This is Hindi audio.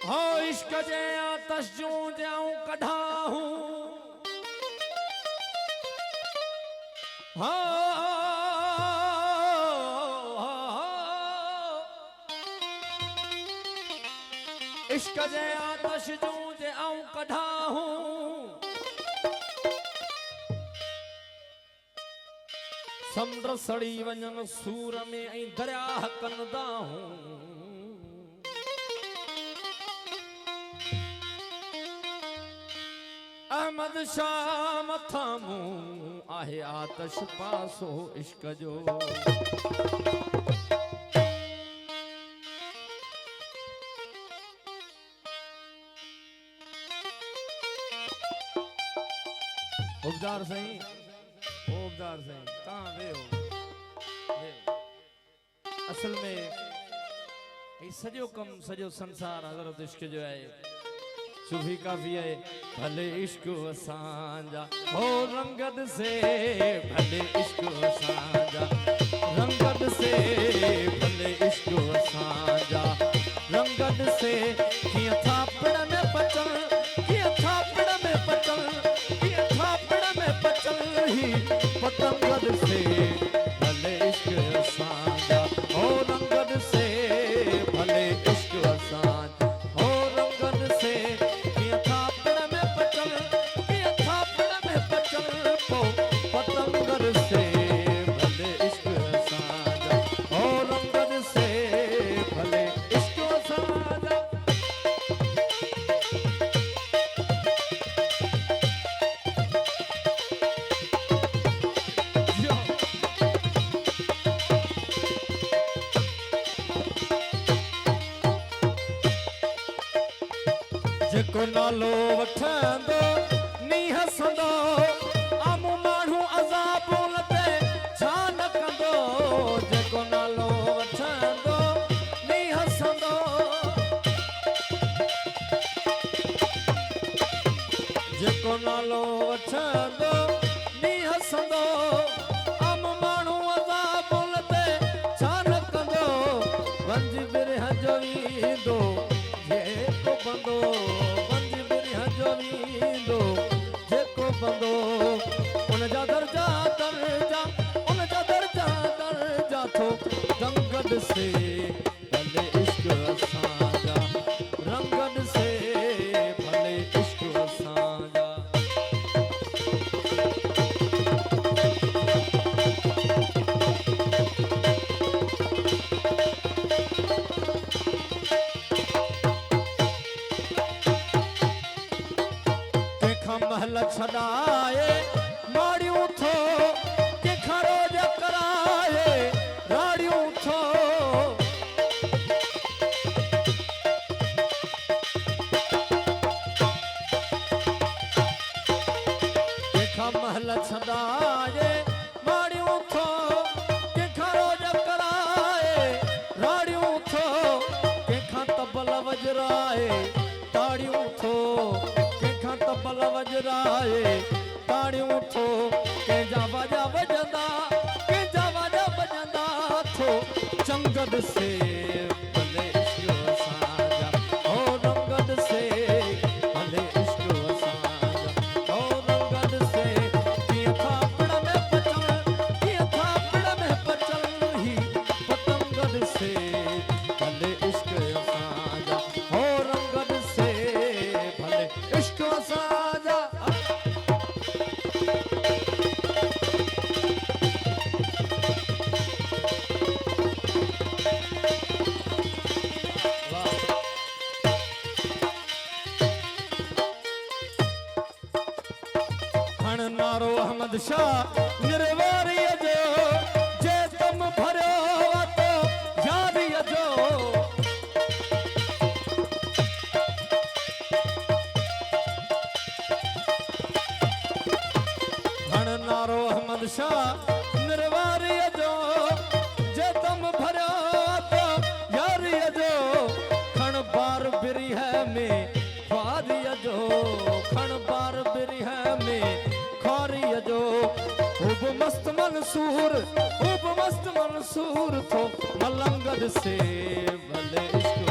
हो इश्क जे आतश जूं जाऊं कढ़ा हूं हो इश्क जे आतश जूं जाऊं कढ़ा हूं समुंड सड़ी वञनि सूर में ऐं दरिया कंदा हूं अहमद शाह मथा मूं आहे आतश पासो इश्क जो उबदार सही कहाँ वे हो असल में ये सजो कम सजो संसार हज़रत इश्क जो है सूफी काफी है भले इश्क असांजा हो रंगत से भले इश्क असांजा रंगत से भले इश्क असांजा रंगत से किया थापड़ में पचल किया थापड़ में पचल किया थापड़ में पचल ही पतंगत से भले इश्क असांजा हो रंगत से भले इश्क असांजा हो रंगत से पतंगर से भले इश्क असांजा हो रंगत से भले इश्क असांजा जेको नालो वठंदो नी हसंदो आमू माण्हू अज़ाबुन ते छा न कंदो जेको नालो वठंदो नी हसंदो जेको नालो वठंदो नी हसंदो आमू माण्हू अज़ाबुन ते छा न कंदो वंज बिरह जो ईंदो जेको बंदो वंज बिरह जो ईंदो जेको बंदो उन जा दर्जा थो रंगत से भले इश्क असांजा रंगत से भले इश्क असांजा कंहिंखां महल छॾाए माड़ियूं थो कंहिंखां रोज कराए राड़ियूं थो कंहिंखां महल छॾाए माड़ियूं थो कंहिंखां रोज कराए राड़ियूं थो कंहिंखां तबल वजराए ताड़ियूं थो कंहिंखां तबल वजराए ताड़ियूं थो कंहिंजा वॼा वॼंदा थो चंगद से भले इश्क असांजा हो रंगत से भले इश्क असांजा हो रंगत से कीअं थापड़ में पचल ही पतंगत से भले इश्क असांजा हो रंगत से भले इश्क असांजा नारो अहमद शाह निर्वारीअ जो जे तुम भरियो तो यादीअ जो हण नारो अहमद शाह निर्वारीअ जो जे तुम भरियो तो यारीअ जो खण बार बिरिह में ख्वारीअ जो खण बार बिरिह में खारीअ जो खूब मस्त मंसूर थो मलंगद से भले इश्क